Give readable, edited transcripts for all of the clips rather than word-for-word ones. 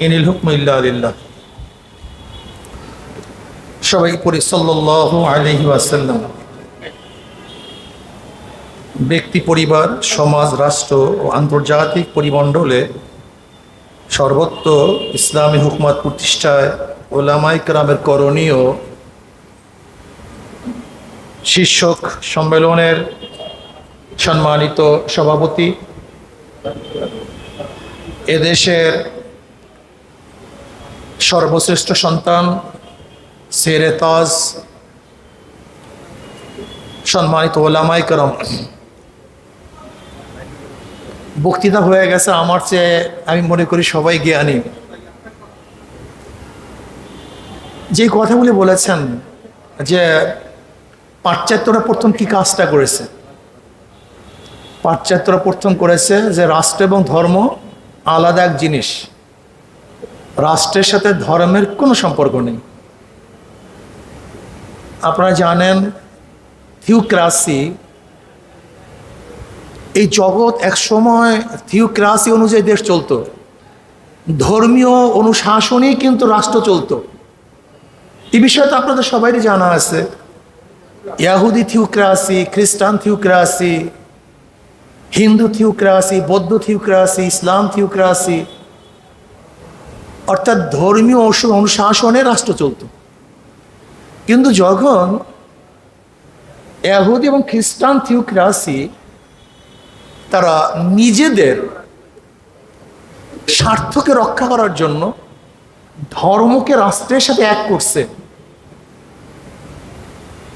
ইনিল হুকমু ইল্লা লিল্লাহ। সবাই পড়ি সাল্লাল্লাহু আলাইহি ওয়াসাল্লাম। ব্যক্তি, পরিবার, সমাজ, রাষ্ট্র ও আন্তর্জাতিক পরিমণ্ডলে সর্বত্র ইসলামী হুকমত প্রতিষ্ঠায় ওলামায়ে কেরামের করণীয় শীর্ষক সম্মেলনের সম্মানিত সভাপতি, এদেশের সর্বশ্রেষ্ঠ সন্তান, সেরে তাজ, সম্মানিত ওলামায়ে কেরাম, বক্তৃতা হয়ে গেছে আমার চেয়ে আমি মনে করি সবাই জ্ঞানী। যে কথাগুলি বলেছেন যে পাশ্চাত্যরা প্রথম কি কাজটা করেছে, পাশ্চাত্যরা প্রথম করেছে যে রাষ্ট্র এবং ধর্ম আলাদা এক জিনিস, রাষ্ট্রের সাথে ধর্মের কোনো সম্পর্ক নেই। আপনারা জানেন থিওক্রাসি, এই জগৎ এক সময় থিওক্রাসি অনুযায়ী দেশ চলতো, ধর্মীয় অনুশাসনই কিন্তু রাষ্ট্র চলতো। এই বিষয়ে তো আপনাদের সবারই জানা আছে, ইয়াহুদি থিওক্রাসি, খ্রিস্টান থিওক্রাসি, হিন্দু থিওক্রাসি, বৌদ্ধ থিওক্রাসি, ইসলাম থিওক্রাসি, অর্থাৎ ধর্মীয় অনুশাসনে রাষ্ট্র চলত। কিন্তু যখন ইয়াহুদি এবং খ্রিস্টান থিওক্রাসি তারা নিজেদের স্বার্থকে রক্ষা করার জন্য ধর্মকে রাষ্ট্রের সাথে এক করছে,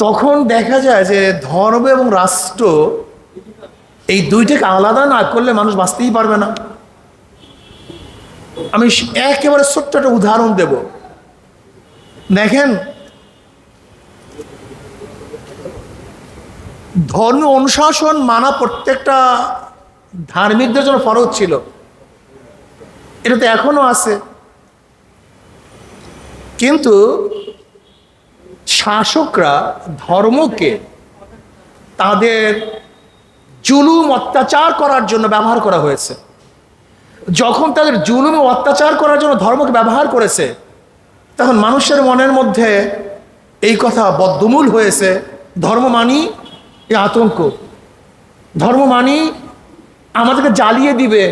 তখন দেখা যায় যে ধর্ম এবং রাষ্ট্র এই দুইটাকে আলাদা না করলে মানুষ বাঁচতেই পারবে না। আমি একেবারে ছোট্ট একটা উদাহরণ দেব। দেখেন, ধর্মীয় অনুশাসন মানা প্রত্যেকটা ধার্মিকদের জন্য ফরজ ছিল, এটা তো এখনো আছে। কিন্তু শাসকরা ধর্মকে তাদের জুলুম অত্যাচার করার জন্য ব্যবহার করা হয়েছে। যখন তাদের জুলুম অত্যাচার করার জন্য ধর্মকে ব্যবহার করেছে, তখন মানুষের মনের মধ্যে এই কথা বদ্ধমূল হয়েছে, ধর্ম মানি এই আতঙ্ক, ধর্ম মানি আমাদেরকে জ্বালিয়ে দিবে,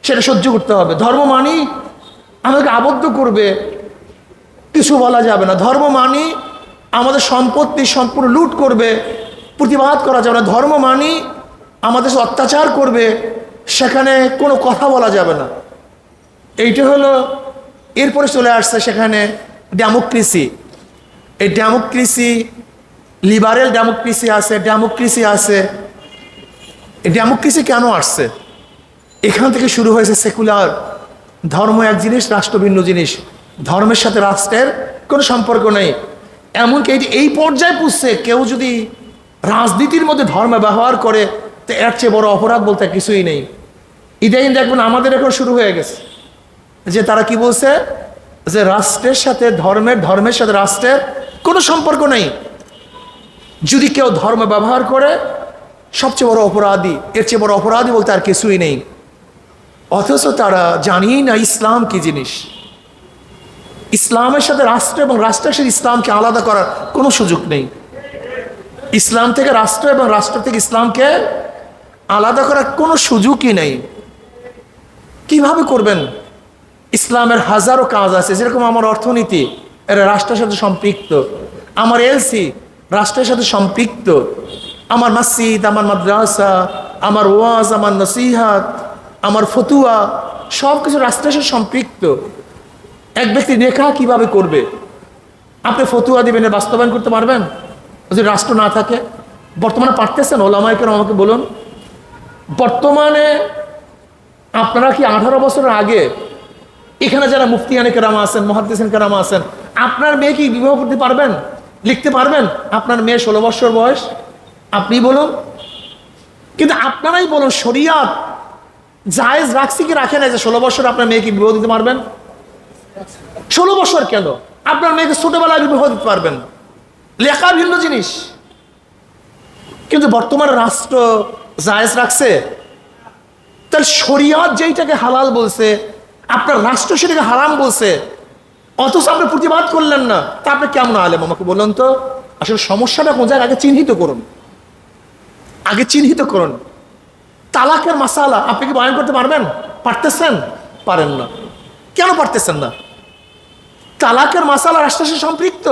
সেটা সহ্য করতে হবে, ধর্ম মানি আমাদেরকে আবদ্ধ করবে, কিছু বলা যাবে না, ধর্ম মানি আমাদের সম্পত্তি সম্পূর্ণ লুট করবে, প্রতিবাদ করা যাবে না, ধর্ম মানি আমাদের অত্যাচার করবে, সেখানে কোনো কথা বলা যাবে না। এইটা হলো, এরপরে চলে আসছে সেখানে ডেমোক্রেসি। এই ডেমোক্রেসি, লিবারেল ডেমোক্রেসি আছে, ডেমোক্রেসি আছে। এই ডেমোক্রেসি কেন আসছে? এখান থেকে শুরু হয়েছে সেকুলার। ধর্ম এক জিনিস, রাষ্ট্র ভিন্ন জিনিস, ধর্মের সাথে রাষ্ট্রের কোনো সম্পর্ক নেই। এমনকি এই পর্যায়ে পুষছে, কেউ যদি রাজনীতির মধ্যে ধর্ম ব্যবহার করে, তো এর চেয়ে বড় অপরাধ বলতে কিছুই নেই। ইদানিং দেখবেন আমাদের এখন শুরু হয়ে গেছে যে তারা কি বলছে, যে রাষ্ট্রের সাথে ধর্মের সাথে রাষ্ট্রের কোনো সম্পর্ক নেই, যদি কেউ ধর্ম ব্যবহার করে সবচেয়ে বড় অপরাধী, এর চেয়ে বড় অপরাধী বলতে আর কিছুই নেই। অথচ তারা জানিই না ইসলাম কি জিনিস। ইসলামের সাথে রাষ্ট্র এবং রাষ্ট্রের সাথে ইসলামকে আলাদা করার কোনো সুযোগ নেই। ইসলাম থেকে রাষ্ট্র এবং রাষ্ট্র থেকে ইসলামকে আলাদা করার কোনো সুযোগই নেই। কিভাবে করবেন? ইসলামের হাজারো কাজ আছে, যেরকম আমার অর্থনীতি, এরা রাষ্ট্রের সাথে সম্পৃক্ত, আমার এলসি রাষ্ট্রের সাথে সম্পৃক্ত, আমার মসজিদ, আমার মাদ্রাসা, আমার ওয়াজ, আমার নসিহাত, আমার ফতুয়া, সব কিছু রাষ্ট্রের সাথে সম্পৃক্ত। এক ব্যক্তি নেকাহ কিভাবে করবে? আপনি ফতুয়া দিবেন, বাস্তবায়ন করতে পারবেন যদি রাষ্ট্র না থাকে? বর্তমানে পারতেছেন? ওলামায়ে কেরাম আমাকে বলুন, বর্তমানে আপনারা কি 18 বছরের আগে এখানে যারা মুফতিয়ানে কেরাম আছেন, মুহাদ্দিসিন কেরাম আছেন, আপনার মেয়ে কি বিবাহ করতে পারবেন, লিখতে পারবেন? আপনার মেয়ে 16 বছর বয়স, আপনি বলুন। কিন্তু আপনারাই বলুন, শরিয়াত জায়েজ রাখছি কি রাখে না যে 16 বছর আপনার মেয়েকে বিবাহ দিতে পারবেন? 16 বছর কেন, আপনার মেয়েকে ছোটবেলায় বিবাহ দিতে পারবেন, লেখা ভিন্ন জিনিস। কিন্তু বর্তমানে রাষ্ট্র জায়েজ রাখছে, তাহলে শরিয়ত যেইটাকে হালাল বলছে আপনার রাষ্ট্র সেটাকে হারাম বলছে, অথচ আপনি প্রতিবাদ করলেন না, তা আপনি কেমন আলেম আমাকে বলুন তো? আসলে সমস্যাটা কোন জায়গায় আগে চিহ্নিত করুন, আগে চিহ্নিত করুন। তালাকের মাসালা আপনি কি বয়ান করতে পারবেন? পারতেছেন? পারেন না। কেন পারতেছেন না? তালাকের মাসালা রাষ্ট্রের সাথে সম্পৃক্ত,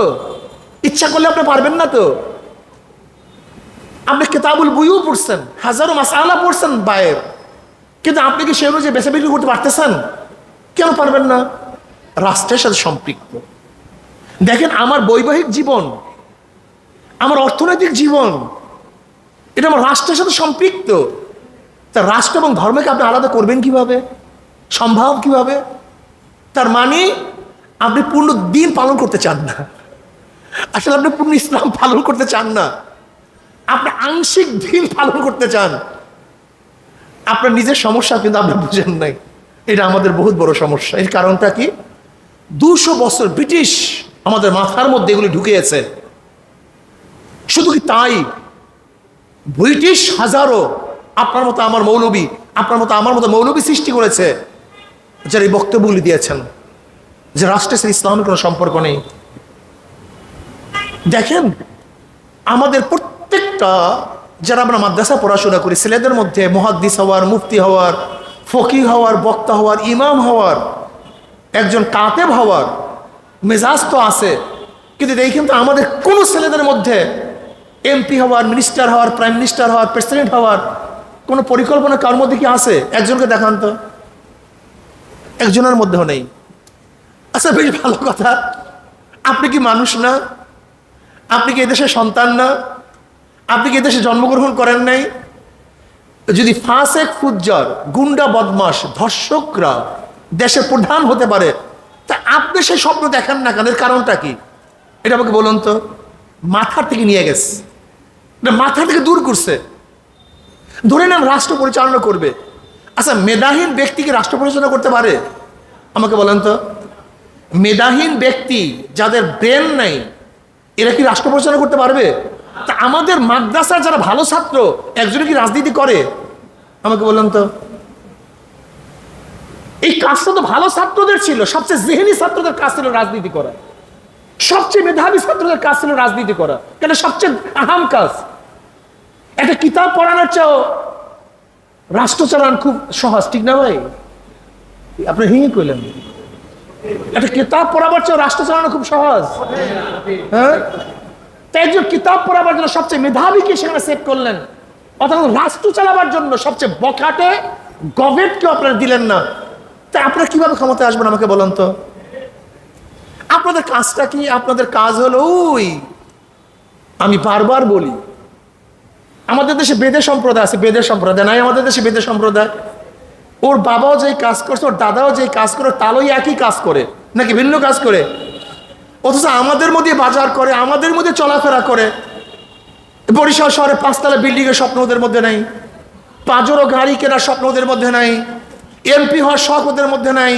ইচ্ছা করলে আপনি পারবেন না তো। আপনি কিতাবুল বুয়ু পড়ছেন, হাজারো মাসালা পড়ছেন বায়ের, কিন্তু আপনি কি সে অনুযায়ী বেচা বিক্রি করতে পারতেছেন? কেন পারবেন না? রাষ্ট্রের সাথে সম্পৃক্ত। দেখেন, আমার বৈবাহিক জীবন, আমার অর্থনৈতিক জীবন, এটা আমার রাষ্ট্রের সাথে সম্পৃক্ত। তা রাষ্ট্র এবং ধর্মকে আপনি আলাদা করবেন কিভাবে? সম্ভব কিভাবে? তার মানে আপনি পূর্ণ দিন পালন করতে চান না, আসলে আপনি পূর্ণ ইসলাম পালন করতে চান না, আপনি আংশিক দিন পালন করতে চান। আপনার নিজের সমস্যা কিন্তু আপনি বুঝেন নাই, এটা আমাদের বহুত বড় সমস্যা। এর কারণটা কি? 200 বছর ব্রিটিশ আমাদের মাথার মধ্যে এগুলি ঢুকিয়েছে। শুধু কি তাই, ব্রিটিশ হাজারো আপনার মতো আমার মৌলবী, আপনার মতো আমার মতো মৌলবী সৃষ্টি করেছে, যারা এই বক্তব্যগুলি দিয়েছেন যে রাষ্ট্রের সাথে ইসলামের কোনো সম্পর্ক নেই। দেখেন, আমাদের প্রত্যেকটা যারা আমরা মাদ্রাসা পড়াশোনা করি, ছেলেদের মধ্যে মুহাদ্দিস হওয়ার, মুফতি হওয়ার, ফকিহ হওয়ার, বক্তা হওয়ার, ইমাম হওয়ার, একজন কাতেব হওয়ার মেজাজ তো আছে, কিন্তু দেখেন তো আমাদের কোনো ছেলেদের মধ্যে এমপি হওয়ার, মিনিস্টার হওয়ার, প্রাইম মিনিস্টার হওয়ার, প্রেসিডেন্ট হওয়ার কোনো পরিকল্পনা কার মধ্যে কি আছে? একজনকে দেখান তো, একজনের মধ্যেও নেই। আচ্ছা, বেশ ভালো কথা, আপনি কি মানুষ না? আপনি কি এদেশের সন্তান না? আপনি কি এদেশে জন্মগ্রহণ করেন নাই? যদি ফাসেক, ফুজ্জার, গুন্ডা, বদমাস, ধর্ষকরা দেশের প্রধান হতে পারে, তা আপনি সেই স্বপ্ন দেখেন না কেন? এর কারণটা কি? এটা আমাকে বলুন তো। মাথার থেকে নিয়ে গেছে, মাথা থেকে দূর করছে। ধরে নেন রাষ্ট্র পরিচালনা করবে। আচ্ছা, মেধাহীন ব্যক্তি কি রাষ্ট্র পরিচালনা করতে পারে? আমাকে বলেন তো। মেধাহীন ব্যক্তি, যাদের ব্রেন নাই, এরা কি রাষ্ট্র পরিচালনা করতে পারবে? তা আমাদের মাদ্রাসার যারা ভালো ছাত্র, একজনে কি রাজনীতি করে? আমাকে বলেন তো। এই কাজটা তো ভালো ছাত্রদের ছিল, সবচেয়ে জেহেনি ছাত্রদের কাজ ছিল রাজনীতি করা, সবচেয়ে মেধাবী ছাত্রদের কাজ ছিল রাজনীতি করা, কেন? সবচেয়ে আহাম কাজ। একটা কিতাব পড়ানোর চেয়েও রাষ্ট্র চালান খুব সহজ, ঠিক না ভাই? আপনি হিঙে কইলেন। একটা কিতাব পড়াবার চেয়েও রাষ্ট্র চালানো খুব সহজ, হ্যাঁ? তাই একজন কিতাব পড়াবার জন্য সবচেয়ে মেধাবীকে সেখানে সেট করলেন, অর্থাৎ রাষ্ট্র চালাবার জন্য সবচেয়ে বখাটে গভর্নমেন্টকে আপনারা দিলেন না। তাই আপনারা কিভাবে ক্ষমতায় আসবেন আমাকে বলেন তো। আপনাদের কাজটা কি? আপনাদের কাজ হলো ওই, আমি বারবার বলি, আমাদের দেশে বেদে সম্প্রদায় আছে, বেদে সম্প্রদায় নাই আমাদের দেশে বেদে সম্প্রদায়। ওর বাবাও যেই কাজ করছে, ওর দাদাও যেই কাজ করে, তালই একই কাজ করে নাকি ভিন্ন কাজ করে? অথচ আমাদের মধ্যে বাজার করে, আমাদের মধ্যে চলাফেরা করে। বরিশাল শহরে 5 তলা বিল্ডিং এর স্বপ্ন ওদের মধ্যে নাই, পাঁচজোড়ো গাড়ি কেনার স্বপ্ন ওদের মধ্যে নাই, এমপি হওয়ার শখ ওদের মধ্যে নাই,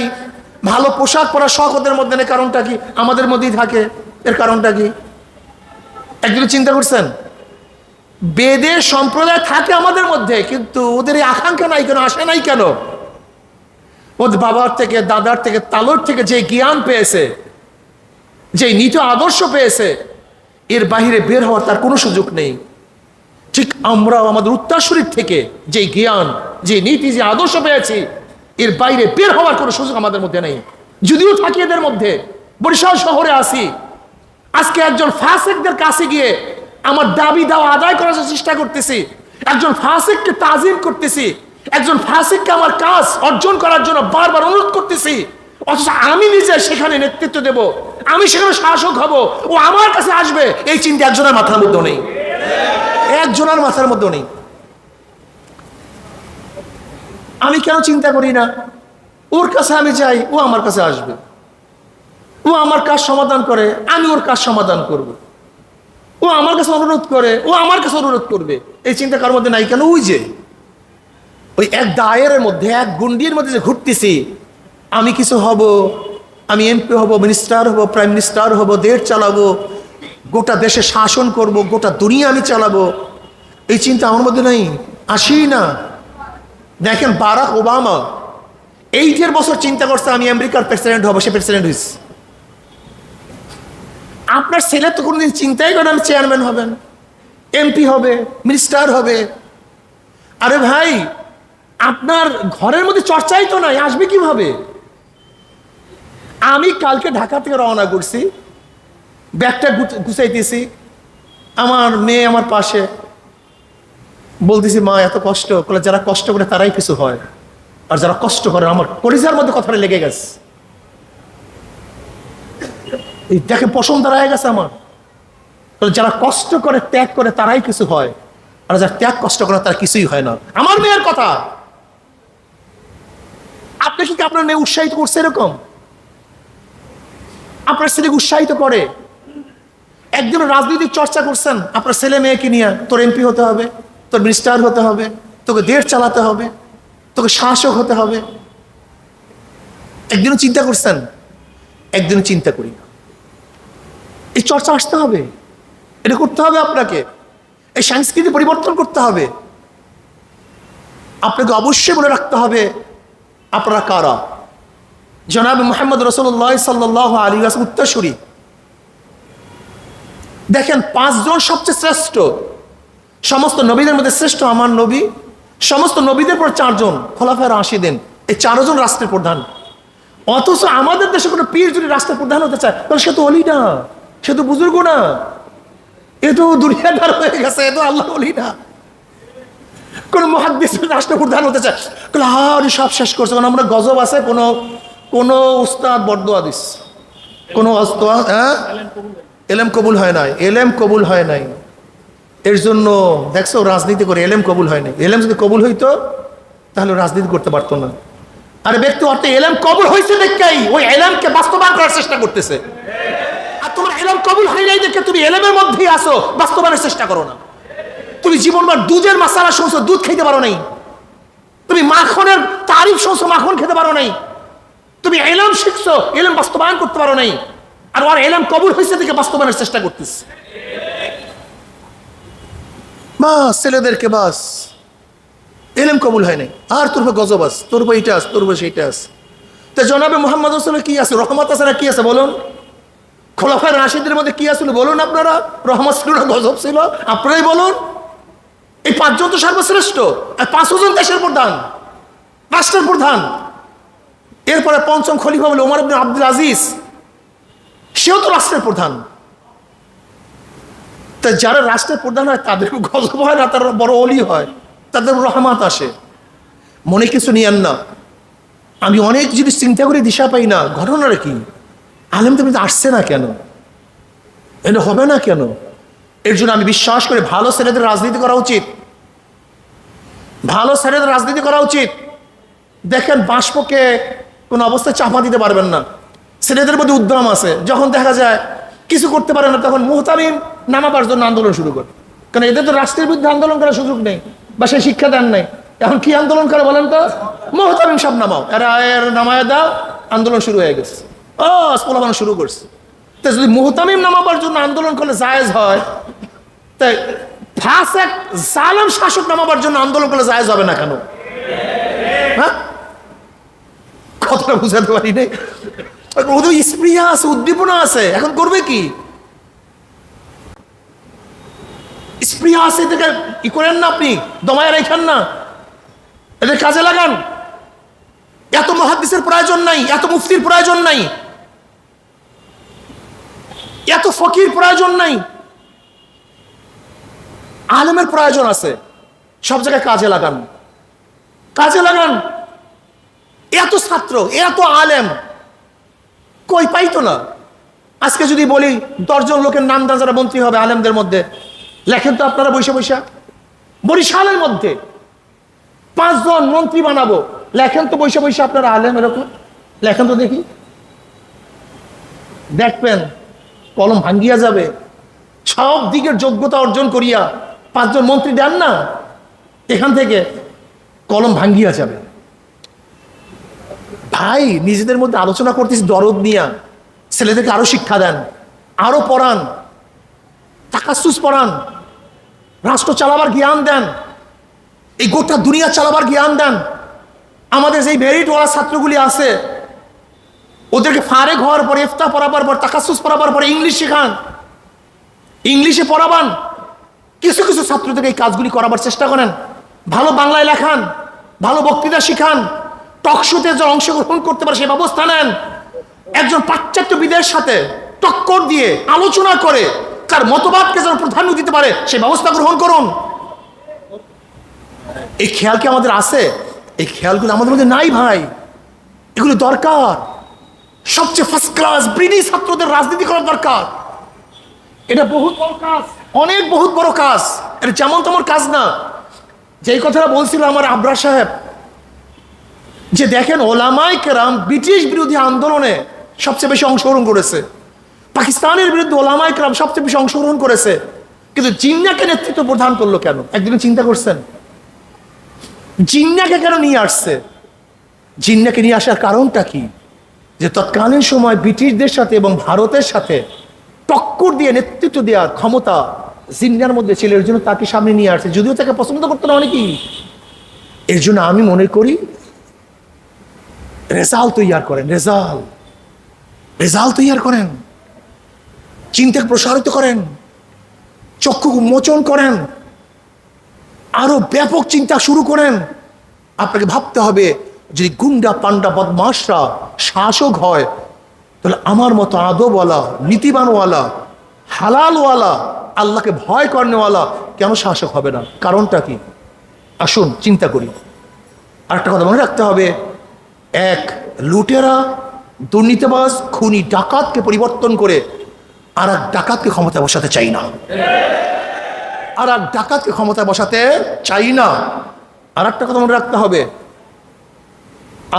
ভালো পোশাক পরার শখ ওদের মধ্যে নেই। কারণটা কি? আমাদের মধ্যেই থাকে। এর কারণটা কি? একদিন চিন্তা করছেন? বেদের সম্প্রদায় থাকে আমাদের মধ্যে, কিন্তু ওদের এই আকাঙ্ক্ষা নাই কেন, আসে নাই কেন? ওদের বাবার থেকে, দাদার থেকে, তালুর থেকে যে জ্ঞান পেয়েছে, যে নীতি আদর্শ পেয়েছে, এর বাহিরে বের হওয়ার তার কোনো সুযোগ নেই। ঠিক আমরাও আমাদের উত্তরসূরির থেকে যে জ্ঞান, যে নীতি, যে আদর্শ পেয়েছি, এর বাইরে বের হওয়ার কোনো সুযোগ আমাদের মধ্যে নেই। যদিও থাকি এদের মধ্যে, বরিশাল শহরে আসি, আজকে একজন ফাসিকদের কাছে গিয়ে আমার দাবি দাওয়া আদায় করার চেষ্টা করতেছি, একজন ফাসিককে তাজিম করতেছি, একজন ফাসিককে আমার কাজ অর্জন করার জন্য বারবার অনুরোধ করতেছি, অথচ আমি নিজে সেখানে নেতৃত্ব দেব, আমি সেখানে শাসক হব, ও আমার কাছে আসবে, এই চিন্তা একজনের মাথার মধ্যেও নেই, একজনের মাথার মধ্যেও নেই। আমি কেন চিন্তা করি না? ওর কাছে আমি যাই, ও আমার কাছে আসবে, ও আমার কাজ সমাধান করে, আমি ওর কাজ সমাধান করব, ও আমার কাছে অনুরোধ করে, ও আমার কাছে অনুরোধ করবে, এই চিন্তা কার মধ্যে নাই কেন? ওই যে ওই এক দায়ের মধ্যে, এক গুন্ডির মধ্যে যে ঘুরতেছি, আমি কিছু হব, আমি এমপি হব, মিনিস্টার হব, প্রাইম মিনিস্টার হব, দেশ চালাবো, গোটা দেশে শাসন করব, গোটা দুনিয়া আমি চালাবো, এই চিন্তা আমার মধ্যে নাই, আসি না। দেখেন বারাক ওবামা 8 বছর চিন্তা করছে আমি আমেরিকার প্রেসিডেন্ট হবো, সে প্রেসিডেন্ট হয়েছে। আপনার ছেলে তো কোনোদিন চিন্তাই করেন আমি চেয়ারম্যান হবেন, এমপি হবে, মিনিস্টার হবে। আরে ভাই, আপনার ঘরের মধ্যে চর্চাই তো নাই, আসবে কিভাবে? আমি কালকে ঢাকা থেকে রওনা করছি, ব্যাগটা গুছাইতেছি, আমার মেয়ে আমার পাশে, বলতেছি মা এত কষ্ট করে, যারা কষ্ট করে তারাই কিছু হয়, আর যারা কষ্ট করে, আমার কলিজার মধ্যে কথাটা লেগে গেছে। এই দেখে পশম দাঁড়ায় গেছে আমার। যারা কষ্ট করে ত্যাগ করে তারাই কিছু হয়, আর যারা ত্যাগ কষ্ট করে তারা কিছুই হয় না। আমার মেয়ের কথা। আপনি কি আপনার মেয়ে উৎসাহিত করছে এরকম? আপনার ছেলেকে উৎসাহিত করে? একজন রাজনৈতিক চর্চা করছেন আপনার ছেলে মেয়েকে নিয়ে, তোর এমপি হতে হবে, তোর মিনিস্টার হতে হবে, তোকে দেশ চালাতে হবে, তোকে শাসক হতে হবে? একদিনও চিন্তা করছেন? একদিনও চিন্তা করি না। এই চর্চা আসতে হবে, এটা করতে হবে আপনাকে, এই সংস্কৃতি পরিবর্তন করতে হবে। আপনাকে অবশ্যই বলে রাখতে হবে আপনারা কারা। জনাব মুহাম্মদ রাসূলুল্লাহ সাল্লাল্লাহু আলাইহি ওয়াসাল্লাম উত্তরসূরি। দেখেন 5 জন সবচেয়ে শ্রেষ্ঠ, সমস্ত নবীদের মধ্যে শ্রেষ্ঠ আমার নবী, সমস্ত নবীদের পর 4 জন খোলাফায়ে রাশিদিন, এই 4 জন রাষ্ট্রের প্রধান। অথচ আমাদের দেশে কোনো পীর যদি রাষ্ট্রের প্রধান হতে চায় তাহলে সে তো ওলি না, সে তো বুজুর্গ না, এ তো দুনিয়াদার হয়ে গেছে, এ তো আল্লাহ ওলি না। কোন মুহাদ্দিস রাষ্ট্র প্রধান হতে চায়, আর সব শেষ করছে। কারণ আমরা গজব আছে, কোন উস্তাদ বরদোয়া দিস, কোন এলেম কবুল হয় নাই, এলেম কবুল হয় নাই। এর জন্য দেখছো রাজনীতি করে এলেম কবুল হয় নাই। এলেম যদি কবুল হইতো তাহলে রাজনীতি করতে পারতো না। আরে ব্যক্তি অর্থে এলেম কবুল হয়েছে দেখেই ওই এলেমকে বাস্তবায়ন করার চেষ্টা করতেছে। আর তোমার এলেম কবুল হয় নাই দেখে তুমি এলেমের মধ্যেই আসো, বাস্তবায়নের চেষ্টা করো না। তুমি জীবনভর দুধের মাসালা শুনছো, দুধ খেতে পারো নাই। তুমি মাখনের তারিফ শুনছো, মাখন খেতে পারো নাই। তুমি এলেম শিখছো, এলেম বাস্তবায়ন করতে পারো নাই। আর ওর এলেম কবুল হয়েছে দেখে বাস্তবায়নের চেষ্টা করতেছে। বাস ছেলেদেরকে বাস এলেম কবুল হয় নাই, আর তোর গজব আস, তোর এইটা আস, তোর সেইটা আস। তা জনাবে মুহাম্মদ রাসূলুল্লাহ কি আছে? রহমত আছে না কি আছে বলুন? খোলাফায়ে রাশিদের মধ্যে কি আসলে বলুন? আপনারা রহমত ছিল না গজব ছিল? আপনারাই বলুন। এই 5 জন তো সর্বশ্রেষ্ঠ, আর 5 জন দেশের প্রধান, রাষ্ট্রের প্রধান। এরপরে 5ম খলিফা হলো ওমর ইবনে আব্দুল আজিজ, সেও তো রাষ্ট্রের প্রধান। তা যারা রাষ্ট্রের প্রধান হয় তাদের গজব হয় না, তারা বড় ওলি হয়, তাদের রহমত আসে। মনে কিছু নিয়েন না, আমি অনেক জিনিস চিন্তা করে দিশা পাই না। ঘটনাটা কি? আলেম তুমি আসছে না কেন? এটা হবে না কেন? এর জন্য আমি বিশ্বাস করি ভালো ছেলেদের রাজনীতি করা উচিত, ভালো ছেলেদের রাজনীতি করা উচিত। দেখেন বাষ্পকে কোনো অবস্থায় চাপা দিতে পারবেন না। ছেলেদের মধ্যে উদ্যম আছে, যখন দেখা যায় কিছু করতে পারে না তখন মুহতামিম নামাবার জন্য আন্দোলন শুরু করে। কারণ এদের তো রাষ্ট্রের বিরুদ্ধে আন্দোলন করার সুযোগ নেই বা সেই শিক্ষা দেন নাই। এখন কি আন্দোলন করে বলেন তো? মুহতামিম সব নামাও, এরা নামায় দাও, আন্দোলন শুরু হয়ে গেছে। স্পোলাবানো শুরু করছে। তো যদি মুহতামিম নামাবার জন্য আন্দোলন করলে জায়েজ হয়, তাই ফাসেক জালেম শাসক নামাবার জন্য আন্দোলন করলে জায়েজ হবে না কেন? হ্যাঁ, কতটা বুঝাতে পারি নাই। স্পৃহা আছে, উদ্দীপনা আছে, এখন করবে কি? স্পৃহা আছে, এদেরকে ই করেন না, আপনি দমায় রেখেন না, এদের কাজে লাগান। এত মুহাদ্দিসের প্রয়োজন নাই, এত মুফতির প্রয়োজন নাই, এত ফকির প্রয়োজন নাই, আলেমের প্রয়োজন আছে। সব জায়গায় কাজে লাগান, কাজে লাগান। এত ছাত্র, এত আলেম কই পাইতো না। আজকে যদি বলি 10 জন লোকের নাম দেন যারা মন্ত্রী হবে আলেমদের মধ্যে, লেখেন তো আপনারা বৈশা বৈশা। বরিশালের মধ্যে 5 জন মন্ত্রী বানাবো, লেখেন তো বৈশা বৈশা আপনারা আলেম, এরকম লেখেন তো দেখি। দেখবেন কলম ভাঙ্গিয়া যাবে। সব দিকের যোগ্যতা অর্জন করিয়া 5 জন মন্ত্রী দেন না, এখান থেকে কলম ভাঙ্গিয়া যাবে। ভাই নিজেদের মধ্যে আলোচনা করতেছি দরদ নিয়া, ছেলেদেরকে আরো শিক্ষা দেন, আরো পড়ান, তাকাসুস পড়ান, রাষ্ট্র চালাবার জ্ঞান দেন, এই গোটা দুনিয়া চালাবার জ্ঞান দেন। আমাদের যেই মেরিটওয়ালা ছাত্রগুলি আছে, ওদেরকে ফারেক হওয়ার পরে, ইফতা পড়াবার পর, তাকাসুস পড়াবার পরে ইংলিশ শেখান, ইংলিশে পড়াবান। কিছু কিছু ছাত্রদেরকে এই কাজগুলি করাবার চেষ্টা করেন। ভালো বাংলায় লেখান, ভালো বক্তৃতা শিখান, টকশোতে যে অংশগ্রহণ করতে পারে সে ব্যবস্থা নেন। একজন পাশ্চাত্যবিদের সাথে টক্কর দিয়ে আলোচনা করে তার মতবাদকে যেন প্রাধান্য দিতে পারে সে ব্যবস্থা গ্রহণ করুন। এই খেয়াল কি আমাদের আছে? এই খেয়ালগুলো আমাদের মধ্যে নাই ভাই, এগুলো দরকার। সবচেয়ে ফার্স্ট ক্লাস ব্রিনি ছাত্রদের রাজনীতি করার দরকার। এটা বহুত বড় কাজ, অনেক বহুত বড় কাজ। এটা যেমন তেমন কাজ না। যেই কথাটা বলছিল আমার আবরার সাহেব, যে দেখেন ওলামায়ে কেরাম ব্রিটিশ বিরোধী আন্দোলনে সবচেয়ে বেশি অংশগ্রহণ করেছে, পাকিস্তানের বিরুদ্ধে ওলামায়ে কেরাম সবচেয়ে বেশি অংশগ্রহণ করেছে, কিন্তু জিন্নাকে নেতৃত্ব প্রদান করলো কেন? একদিন চিন্তা করছেন জিন্নাকে কেন নিয়ে আসছে? জিন্নাকে নিয়ে আসার কারণটা কি? যে তৎকালীন সময় ব্রিটিশদের সাথে এবং ভারতের সাথে টক্কর দিয়ে নেতৃত্ব দেওয়ার ক্ষমতা জিন্নার মধ্যে ছিল, এর জন্য তাকে সামনে নিয়ে আসছে, যদিও তাকে পছন্দ করতো না অনেকেই। এর জন্য আমি মনে করি রেজাল্ট তৈয়ার করেন, রেজাল্ট তৈয়ার করেন, চিন্তাকে প্রসারিত করেন, চক্ষু উন্মোচন করেন, আরো ব্যাপক চিন্তা শুরু করেন। আপনাকে ভাবতে হবে, যদি গুন্ডা পান্ডা বদমাশরা শাসক হয়, তাহলে আমার মতো আদবওয়ালা, নীতিবানওয়ালা, হালালওয়ালা, আল্লাহকে ভয় করেনওয়ালা কেন শাসক হবে না? কারণটা কি? আসুন চিন্তা করি। আরেকটা কথা মনে রাখতে হবে, এক লুটেরা, দুর্নীতিবাজ, খুনি, ডাকাতকে পরিবর্তন করে আর এক ডাকাতকে ক্ষমতায় বসাতে চাই না, আর এক ডাকাতকে ক্ষমতায় বসাতে চাই না। আর একটা কথা মনে রাখতে হবে,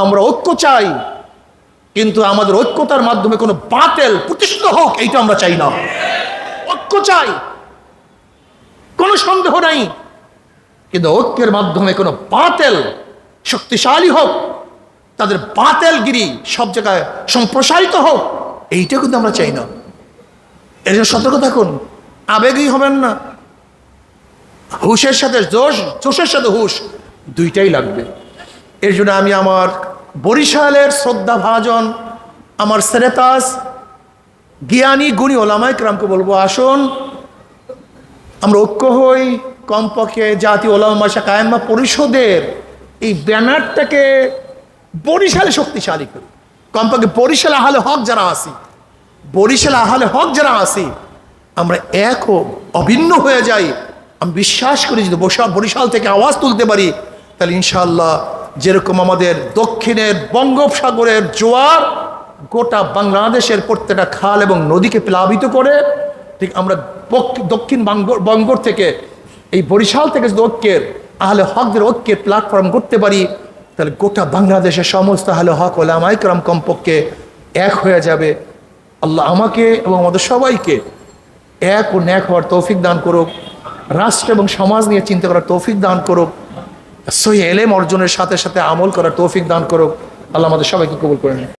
আমরা ঐক্য চাই, কিন্তু আমাদের ঐক্যতার মাধ্যমে কোনো বাতিল প্রতিষ্ঠিত হোক এইটা আমরা চাই না। ঐক্য চাই, কোনো সন্দেহ নাই, কিন্তু ঐক্যের মাধ্যমে কোনো বাতিল শক্তিশালী হোক, তাদের বাতিলগিরি সব জায়গায় সম্প্রসারিত হোক, এইটা কিন্তু আমরা চাই না। এর জন্য সতর্ক থাকুন, আবেগী হবেন না। হুশের সাথে জোশ, জোশের সাথে হুশ দুইটাই লাগবে। এর জন্য আমি আমার বরিশালের শ্রদ্ধা ভাজন, আমার সেরেতাজ জ্ঞানী গুণী ওলামায়ে কেরামকে বলবো, আসুন আমরা ঐক্য হই, কমপক্ষে জাতীয় ওলামা মাশায়েখ আইম্মা পরিষদের এই ব্যানারটাকে বরিশালে শক্তিশালী করি। কমপক্ষে বরিশালে আহলে হক যারা আছি, বরিশালে আহলে হক যারা আছি, আমরা এক ও অভিন্ন হয়ে যাই। আমি বিশ্বাস করি যদি বরিশাল থেকে আওয়াজ তুলতে পারি, তাহলে ইনশাআল্লাহ যেরকম আমাদের দক্ষিণের বঙ্গোপসাগরের জোয়ার গোটা বাংলাদেশের প্রত্যেকটা খাল এবং নদীকে প্লাবিত করে, ঠিক আমরা দক্ষিণ বঙ্গোর থেকে এই বরিশাল থেকে যদি ঐক্যের আহলে হকদের ঐক্যের প্ল্যাটফর্ম করতে পারি, তাহলে গোটা বাংলাদেশের সমস্ত আহলে হক ওলামায়ে কেরাম কমপক্ষে এক হয়ে যাবে। আল্লাহ আমাকে এবং আমাদের সবাইকে এক ও ন্যাক হওয়ার তৌফিক দান করুক, রাষ্ট্র এবং সমাজ নিয়ে চিন্তা করার তৌফিক দান করুক, সহি এলেম অর্জনের সাথে সাথে আমল করার তৌফিক দান করুক। আল্লাহ আমাদের সবাইকে কবুল করে নিন।